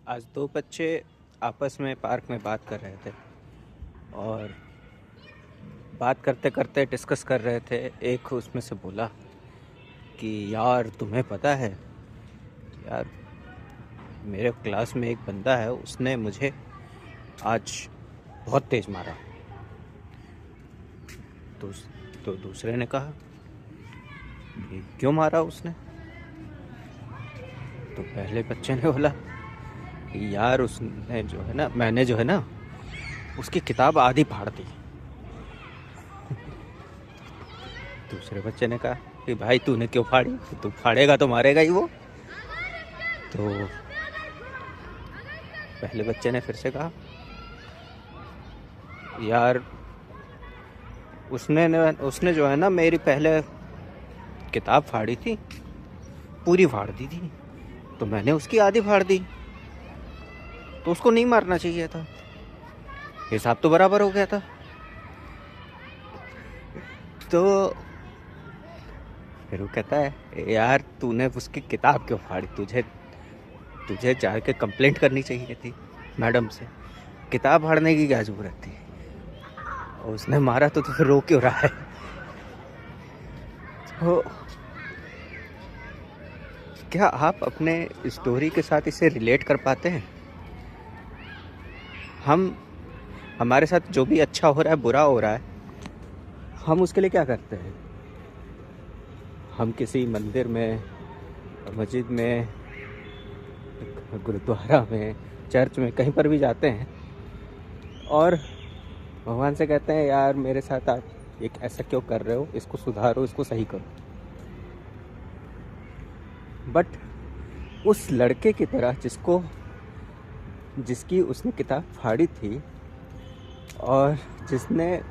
आज दो बच्चे आपस में पार्क में बात कर रहे थे और बात करते करते डिस्कस कर रहे थे। एक उसमें से बोला कि यार तुम्हें पता है यार, मेरे क्लास में एक बंदा है, उसने मुझे आज बहुत तेज मारा। तो दूसरे ने कहा कि क्यों मारा उसने? तो पहले बच्चे ने बोला कि यार उसने जो है ना, मैंने जो है ना उसकी किताब आधी फाड़ दी। दूसरे बच्चे ने कहा कि भाई तूने क्यों फाड़ी? तू फाड़ेगा तो मारेगा ही वो। तो पहले बच्चे ने फिर से कहा यार उसने जो है ना मेरी पहले किताब फाड़ी थी, पूरी फाड़ दी थी, तो मैंने उसकी आधी फाड़ दी, तो उसको नहीं मारना चाहिए था, हिसाब तो बराबर हो गया था। तो फिर वो कहता है यार तूने उसकी किताब क्यों फाड़ी? तुझे जाके कंप्लेंट करनी चाहिए थी मैडम से, किताब फाड़ने की क्या जरूरत थी? और उसने मारा तो फिर रो क्यों रहा है? तो क्या आप अपने स्टोरी के साथ इसे रिलेट कर पाते हैं? हमारे साथ जो भी अच्छा हो रहा है, बुरा हो रहा है, हम उसके लिए क्या करते हैं? हम किसी मंदिर में, मस्जिद में, गुरुद्वारा में, चर्च में, कहीं पर भी जाते हैं और भगवान से कहते हैं यार मेरे साथ आप एक ऐसा क्यों कर रहे हो, इसको सुधारो, इसको सही करो। बट उस लड़के की तरह जिसकी उसने किताब फाड़ी थी और जिसने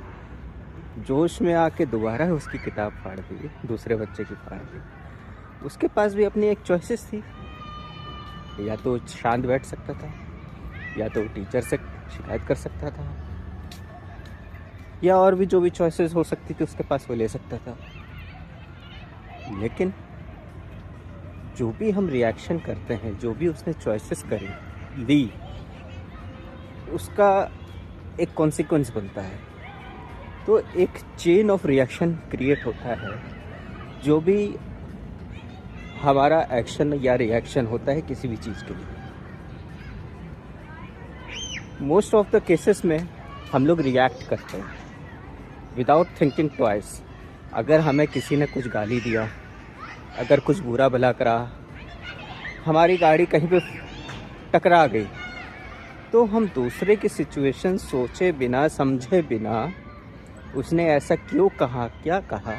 जोश में आके दोबारा उसकी किताब फाड़ दी, दूसरे बच्चे की फाड़ दी, उसके पास भी अपनी एक चॉइसेस थी। या तो शांत बैठ सकता था, या तो टीचर से शिकायत कर सकता था, या और भी जो भी चॉइसेस हो सकती थी उसके पास वो ले सकता था। लेकिन जो भी हम रिएक्शन करते हैं, जो भी उसने चॉइसेस ली, उसका एक कॉन्सिक्वेंस बनता है। तो एक चेन ऑफ रिएक्शन क्रिएट होता है। जो भी हमारा एक्शन या रिएक्शन होता है किसी भी चीज़ के लिए, मोस्ट ऑफ द केसेस में हम लोग रिएक्ट करते हैं विदाउट थिंकिंग ट्वाइस। अगर हमें किसी ने कुछ गाली दिया, अगर कुछ बुरा भला करा, हमारी गाड़ी कहीं पे टकरा गई, तो हम दूसरे की सिचुएशन सोचे बिना, समझे बिना, उसने ऐसा क्यों कहा, क्या कहा,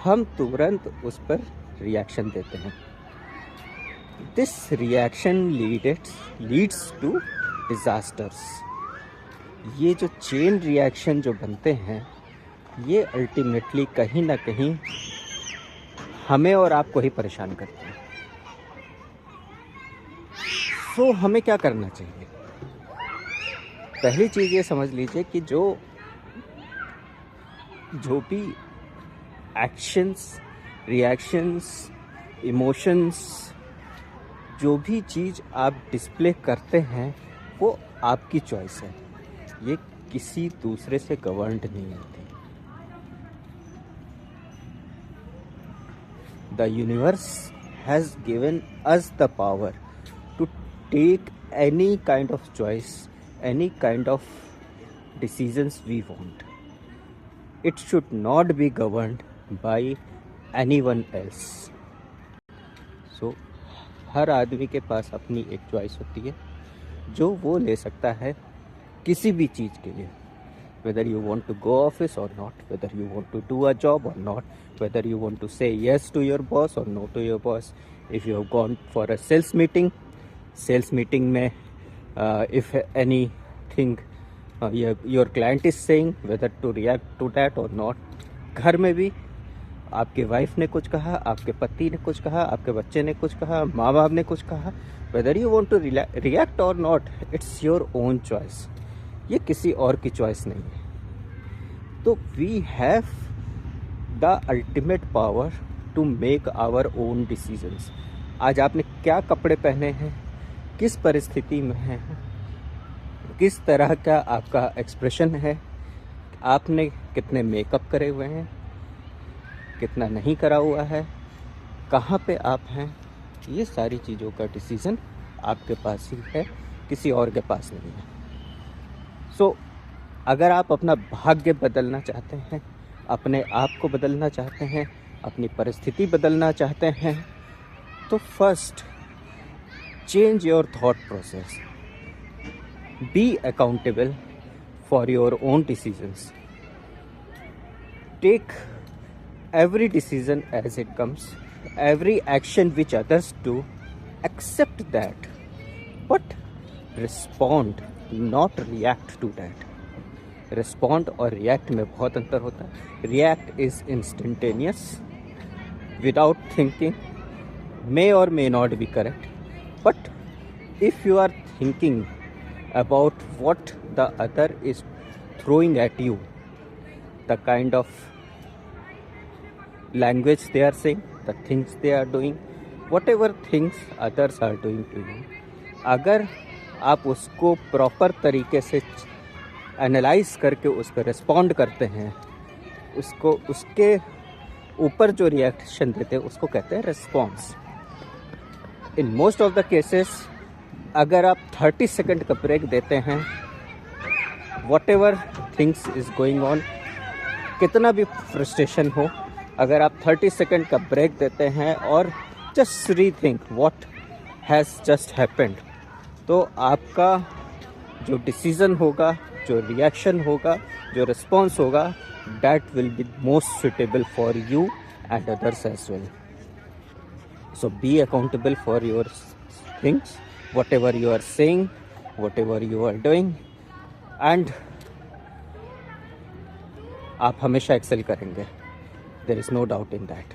हम तुरंत उस पर रिएक्शन देते हैं। This reaction leads to disasters. ये जो चेन रिएक्शन जो बनते हैं, ये अल्टीमेटली कहीं ना कहीं हमें और आपको ही परेशान करते हैं। तो हमें क्या करना चाहिए? पहली चीज़ ये समझ लीजिए कि जो भी एक्शंस, रिएक्शंस, इमोशंस, जो भी चीज़ आप डिस्प्ले करते हैं वो आपकी चॉइस है। ये किसी दूसरे से गवर्नड नहीं होती। The universe has given us the power to take any kind of choice, any kind of decisions we want. It should not be governed by anyone else. So हर आदमी के पास अपनी एक चॉइस होती है जो वो ले सकता है किसी भी चीज़ के लिए। Whether you want to go office or not, whether you want to do a job or not, whether you want to say yes to your boss or no to your boss. If you have gone for a sales meeting में if anything your client is saying, whether to react to that or not. घर में भी आपके wife ने कुछ कहा, आपके पति ने कुछ कहा, आपके बच्चे ने कुछ कहा, माँ बाप ने कुछ कहा, whether you want to react or not, it's your own choice. ये किसी और की चॉइस नहीं है। तो we have the ultimate power to make our own decisions. आज आपने क्या कपड़े पहने हैं, किस परिस्थिति में हैं, किस तरह का आपका एक्सप्रेशन है, आपने कितने मेकअप करे हुए हैं, कितना नहीं करा हुआ है, कहाँ पे आप हैं, ये सारी चीज़ों का डिसीज़न आपके पास ही है, किसी और के पास नहीं है। सो अगर आप अपना भाग्य बदलना चाहते हैं, अपने आप को बदलना चाहते हैं, अपनी परिस्थिति बदलना चाहते हैं, तो first change your thought process, be accountable for your own decisions, take every decision as it comes, every action which others do, accept that, but respond, not react to that. Respond और react में बहुत अंतर होता है. React is instantaneous, without thinking, may or may not be correct, but if you are thinking about what the other is throwing at you, the kind of language they are saying, the things they are doing, whatever things others are doing to you, अगर आप उसको proper तरीके से analyse करके उस पर respond करते हैं, उसको उसके ऊपर जो रिएक्शन देते हैं उसको कहते हैं response. In most of the cases अगर आप 30 सेकेंड का ब्रेक देते हैं, what ever things is going on, कितना भी फ्रस्ट्रेशन हो, अगर आप 30 सेकेंड का ब्रेक देते हैं और just rethink what has just happened, तो आपका जो डिसीज़न होगा, जो रिएक्शन होगा, जो रिस्पॉन्स होगा, that will be most suitable for you and others as well. So be accountable for your things, what you are saying, what you are doing, and आप हमेशा Excel करेंगे. There is no doubt in that.